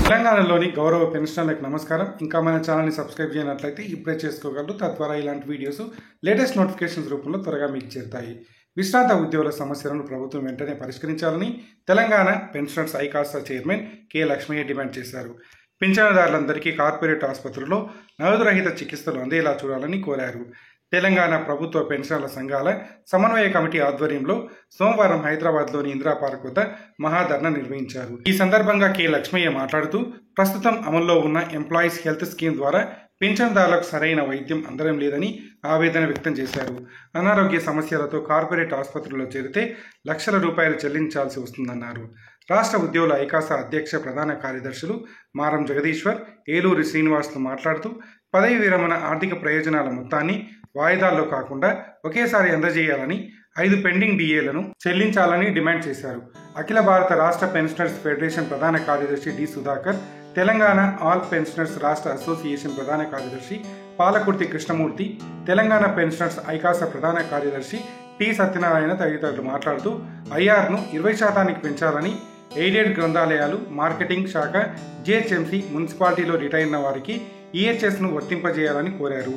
తెలంగాణలోని గౌరవ పెన్షనర్లకు నమస్కారం. ఇంకా మన ఛానల్ని సబ్స్క్రైబ్ చేయనట్లయితే ఇప్పుడే చేసుకోగలరు. తద్వారా ఇలాంటి వీడియోస్ లేటెస్ట్ నోటిఫికేషన్స్ రూపంలో త్వరగా మీకు చేరుతాయి. విశ్రాంత ఉద్యోగుల సమస్యలను ప్రభుత్వం వెంటనే పరిష్కరించాలని తెలంగాణ పెన్షనర్స్ ఐకాసా చైర్మన్ కె లక్ష్మయ్య డిమాండ్ చేశారు. పింఛనుదారులందరికీ కార్పొరేట్ ఆసుపత్రుల్లో నగదురహిత చికిత్సలు అందేలా చూడాలని కోరారు. తెలంగాణ ప్రభుత్వ పెన్షనర్ల సంఘాల సమన్వయ కమిటీ ఆధ్వర్యంలో సోమవారం హైదరాబాద్లోని ఇందిరా పార్క్ వద్ద మహాధర్నా నిర్వహించారు. ఈ సందర్భంగా కె లక్ష్మయ్య మాట్లాడుతూ, ప్రస్తుతం అమల్లో ఉన్న ఎంప్లాయీస్ హెల్త్ స్కీమ్ ద్వారా పింఛన్దారులకు సరైన వైద్యం అందడం లేదని ఆవేదన వ్యక్తం చేశారు. అనారోగ్య సమస్యలతో కార్పొరేట్ ఆసుపత్రుల్లో చేరితే లక్షల రూపాయలు చెల్లించాల్సి వస్తుందన్నారు. రాష్ట్ర ఉద్యోగుల ఐకాసా అధ్యక్ష ప్రధాన కార్యదర్శులు మారం జగదీశ్వర్, ఏలూరి శ్రీనివాసులు మాట్లాడుతూ, పదవి విరమణ ఆర్థిక ప్రయోజనాల మొత్తాన్ని వాయిదాల్లో కాకుండా ఒకేసారి అందజేయాలని, 5 పెండింగ్ డిఏలను చెల్లించాలని డిమాండ్ చేశారు. అఖిల భారత రాష్ట్ర పెన్షనర్స్ ఫెడరేషన్ ప్రధాన కార్యదర్శి D Sudhakar, Telangana all pensioners రాష్ట్ర అసోసియేషన్ ప్రధాన కార్యదర్శి పాలకుర్తి కృష్ణమూర్తి, తెలంగాణ పెన్షనర్స్ ఐకాసా ప్రధాన కార్యదర్శి టి సత్యనారాయణ తదితరులు మాట్లాడుతూ, ఐఆర్ను 20% పెంచాలని, ఎయిడెడ్ గ్రంథాలయాలు, మార్కెటింగ్ శాఖ, జిహెచ్ఎంసీ, మున్సిపాలిటీలో రిటైర్ అయిన వారికి ఈహెచ్ఎస్ను వర్తింపజేయాలని కోరారు.